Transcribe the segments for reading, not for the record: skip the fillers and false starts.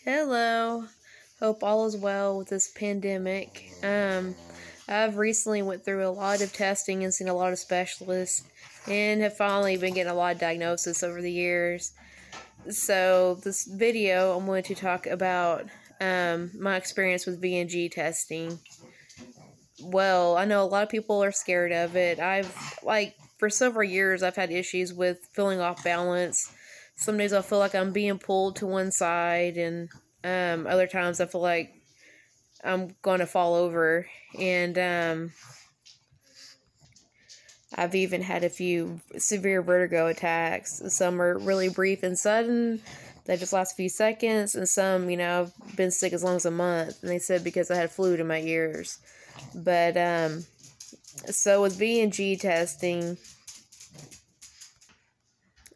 Hello. Hope all is well with this pandemic. I've recently went through a lot of testing and seen a lot of specialists and have finally been getting a lot of diagnosis over the years. So this video, I'm going to talk about my experience with VNG testing. Well, I know a lot of people are scared of it. For several years, I've had issues with feeling off balance. Some days I feel like I'm being pulled to one side, and other times I feel like I'm going to fall over. And I've even had a few severe vertigo attacks. Some are really brief and sudden, they just last a few seconds, and some, I've been sick as long as a month. And they said because I had fluid in my ears. But so with VNG testing,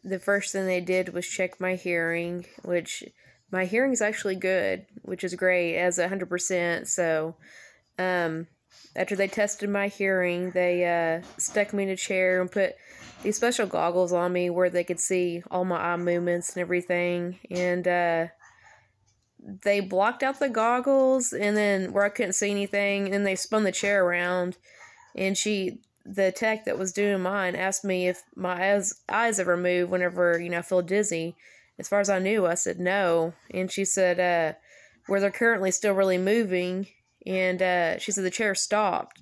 the first thing they did was check my hearing, which my hearing is actually good, which is great, as 100%. So, after they tested my hearing, they stuck me in a chair and put these special goggles on me where they could see all my eye movements and everything. And they blocked out the goggles, and then where I couldn't see anything, and then they spun the chair around, and the tech that was doing mine asked me if my eyes ever move whenever, I feel dizzy. As far as I knew, I said no. And she said, where they're currently still really moving. And she said the chair stopped.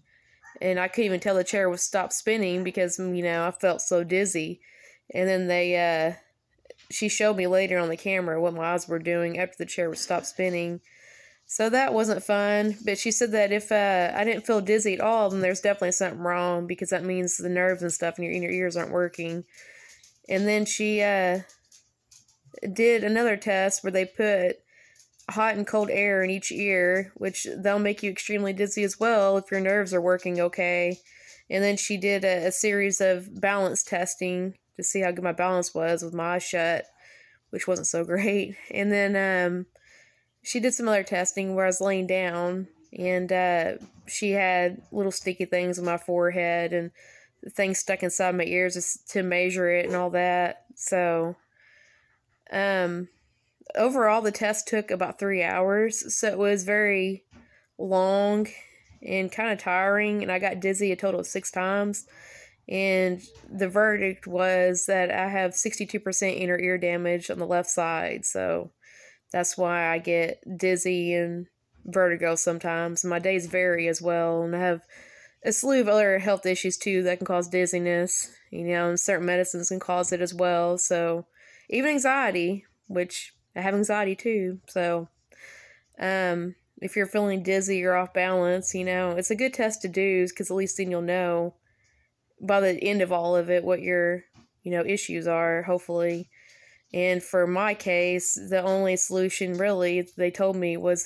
And I couldn't even tell the chair was stopped spinning because, I felt so dizzy. And then she showed me later on the camera what my eyes were doing after the chair was stopped spinning. So that wasn't fun, but she said that if I didn't feel dizzy at all, then there's definitely something wrong, because that means the nerves and stuff in your ears aren't working. And then she did another test where they put hot and cold air in each ear, which they'll make you extremely dizzy as well if your nerves are working okay. And then she did a series of balance testing to see how good my balance was with my eyes shut, which wasn't so great. And then she did some other testing where I was laying down, and she had little sticky things on my forehead and things stuck inside my ears to measure it and all that. So, overall, the test took about 3 hours, so it was very long and kind of tiring, and I got dizzy a total of 6 times. And the verdict was that I have 62% inner ear damage on the left side, so that's why I get dizzy and vertigo sometimes. My days vary as well, and I have a slew of other health issues too that can cause dizziness, and certain medicines can cause it as well. So, even anxiety, which I have anxiety too. So, if you're feeling dizzy or off balance, it's a good test to do, because at least then you'll know by the end of all of it what your, issues are, hopefully. And for my case, the only solution really they told me was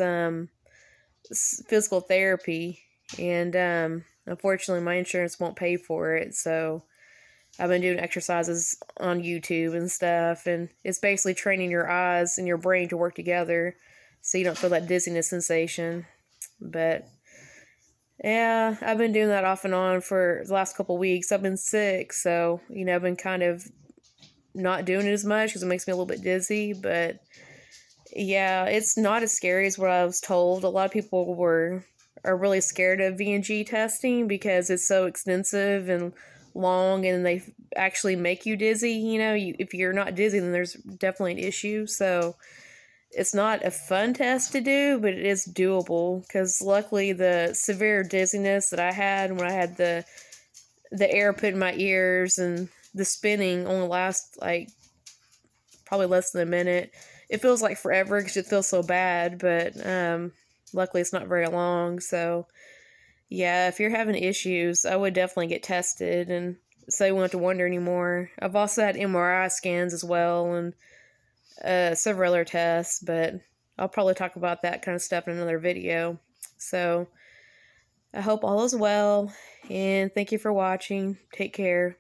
physical therapy, and unfortunately my insurance won't pay for it. So I've been doing exercises on YouTube and stuff, and it's basically training your eyes and your brain to work together so you don't feel that dizziness sensation. But yeah, I've been doing that off and on for the last couple weeks. I've been sick, so I've been kind of not doing it as much because it makes me a little bit dizzy. But yeah, it's not as scary as what I was told. A lot of people are really scared of VNG testing because it's so extensive and long, and they actually make you dizzy. If you're not dizzy, then there's definitely an issue. So it's not a fun test to do, but it is doable, because luckily the severe dizziness that I had when I had the air put in my ears and the spinning only lasts probably less than a minute. It feels like forever because it feels so bad, but luckily it's not very long. So yeah, if you're having issues, I would definitely get tested, and so you won't have to wonder anymore. I've also had MRI scans as well, and several other tests, but I'll probably talk about that kind of stuff in another video. So I hope all is well, and thank you for watching. Take care.